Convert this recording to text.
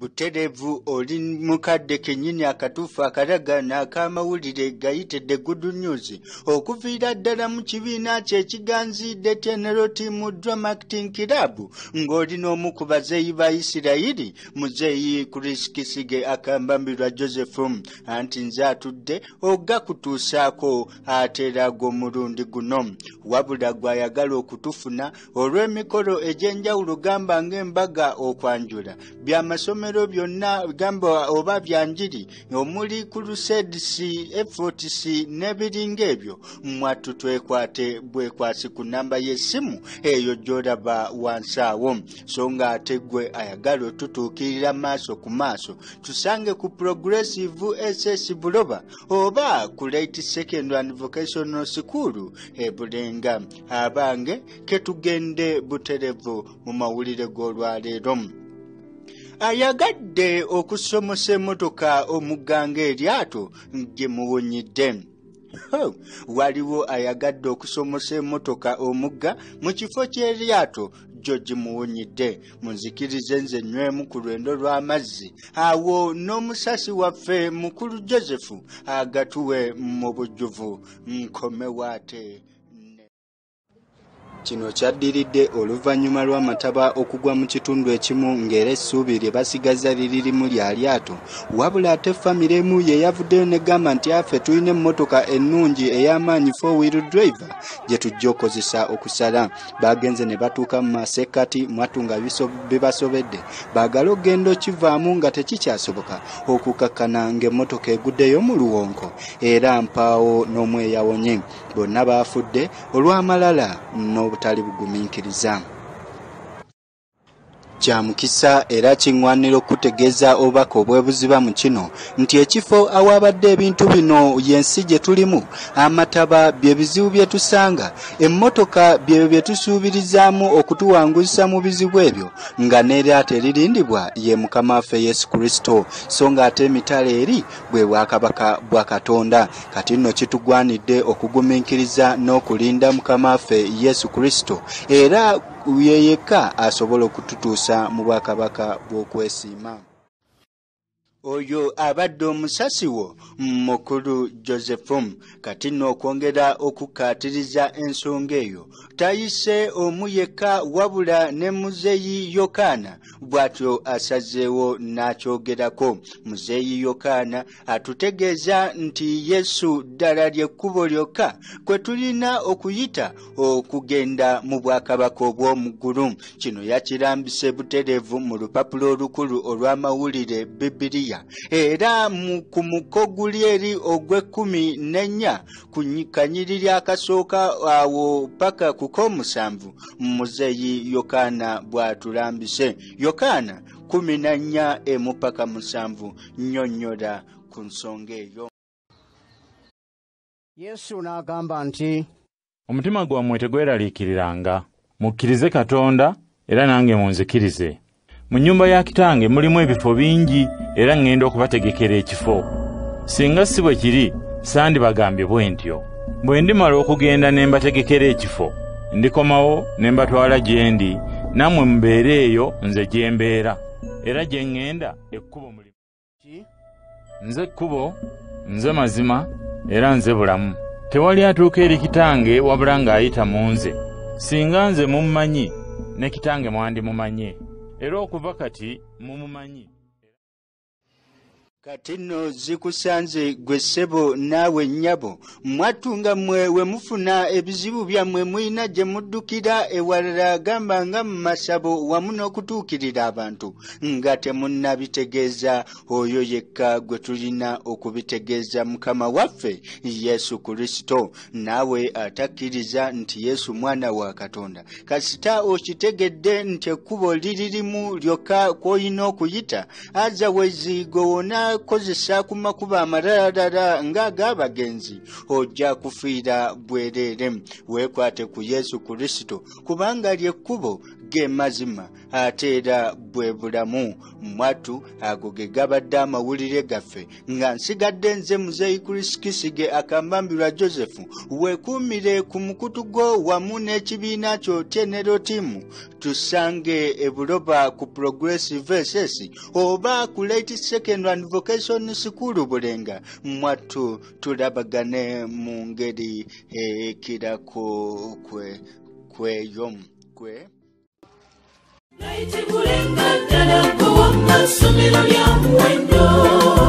Buterevu oli mukadde kenyini akatuufu akalaga n'akamawulire gayitedde Good News okuviira ddala mu kibiina kye kiganzidde Tenero Team Drama Acting Club ng'oli n'omu ku bazeeyi ba Isirayiri muzeeyi Chris Kisige akambambirwa Joseph anti nze atudde ogakutuusaako ateera gw'omulundi guno wabula gw'ayagala okutufuna olw'emikolo egy'enjawulo gamba ng'embaga okwanjula by'amasomero byonna gamba oba byanjiri omuli Crusades FOTC n'ebiringa ebyo mwattu twekwate bwekwasi ku namba y'essimu eyo gy'olaba wansi awo so nga ate gwe ayagala otutuukirira maaso ku maaso tusange ku Progressive SS Buloba oba ku Late Secondary Vocational School e Bulenga abange ketugende buterevu mu mawulire g'olwaleero. Ayagadde okusomosa emmotoka omuganga eryato gye muwonyidde. Waliwo ayagadde okusomosa emmotoka omugga mu kifo ky'eryato George muwonyidde munzikirize nze nywemu ku lwendo lw'amazzi awo n'omusasi waffe mukulu Joseph agatuwe mu bujjuvu nkomewaate. Kino kyaddiridde oluvannyuma lw'amataba okugwa mu kitundu ekimu ng'era essuubi lye basigaza liririmu lya lyato wabula ate famire emu ye yavuddeyo negamba nti affe tulina emmotoka ennungi ey'amaanyi 4-wheel driver gye tujja okozesa okusala bagenze ne batuuka mu masekkati mwattu nga bibasobedde baagala okgenda okivaamu nga tekikyasoboka okukakkana ng'emmotoka eguddeyo mu luwonko era mpaawo n'omweyawonye bonna baafudde olw'amalala n'obutali bugumiikiriza. Kya mukisa era kiŋŋwanira okutegeeza obubaka obwebuziba mu kino nti ekifo awaabadde ebintu bino y'ensi gye tulimu amataba bye bizibu bye tusanga emmotoka bye tusuubirizaamu okutuwanguzisa mu bizibu ebyo nga n'eryato eririndibwa ye Mukama waffe Yesu Kristo so nga ate emitala eri bwe bwakabaka bwa Katonda kati nno kitugwanidde okugumiikiriza n'okulinda Mukama waffe Yesu Kristo era yeyeka asobola okututuusa mu bwakabaka bw'okwesiima. Oyo abadde omusasi wo mukulu Joseph kati nno okwongera okukaatiriza ensonga eyo tayise omu yekka wabula ne muzeeyi Yokaana bw'atyo asazeewo n'akyogerako. Muzeeyi Yokaana atutegeeza nti Yesu ddala ly'ekkubo lyokka kwe tulina okuyita okugenda mu bwakabaka obw'omu ggulu. Kino yakirambise butereevu mu lupapula olukulu olw'amawulire Bibiliya era ku muko guli eri ogw'e14 ku kanyiriri akasooka awo paka ku k'omusanvu muzeeyi Yokaana bw'atulambise. Yokaana 14 paka 7 nnyonnyola ku nsonga eyo. Yesu n'agamba nti omutima gwammwe tegweraliikiriranga mukkirize Katonda era nange munzikirize. Mu nnyumba ya Kitange mulimu ebifo bingi era ngenda okubategekera ekifo. Singa si bwe kiri sandibagambye bwe ntyo. Bwe ndimala okugenda ne mbategekera ekifo ndikomawo ne mbatwala gye ndi nammwe mubeere eyo nze gye mbeera era gye ŋŋenda ekkubo mulimu. Nze ekkubo nze mazima era nze bulamu. Tewali atuuka eri Kitange wabula ng'ayita mu nze. Singa nze mummanyi ne Kitange mwandimumanye era okuva kati mumumanyi. Kati nno zikusanze gwe ssebo naawe nnyabo mwattu nga mmwe we mufuna ebizibu byammwe muyina gye muddukira ewalala gamba nga mu masabo wamu n'okutuukirira abantu nga temunnabitegeeza oyo yekka gwe tulina okubitegeeza Mukama waffe Yesu Kristo. Naawe atakkiriza nti Yesu mwana wa Katonda kasita okitegedde nti ekkubo liririmu lyokka kw'olina okuyita azawezi gowona kozesa ku makubo amalala ng'ag'abagenzi ojja kufiira bwereere. Weekwate ku Yesu Kristo kubanga ly'ekkubo ge mazima ate era bwe bulamu. Mwatu ago ge gabadde amawulire gaffe nga nsigadde nze Muzeeyi Chris Kisige akambambirwa Joseph. Weekuumire ku mukutu gwo wamu n'ekibiina kyo Tenero Team. Tusange e Buloba ku Progressive SS oba ku Late Second and Vocation School Bulenga. Mwatu tulabagane mu ngeri ekirako kweyo. Naiti Bulenga ddala gwe wamma ssomero lya muwendo.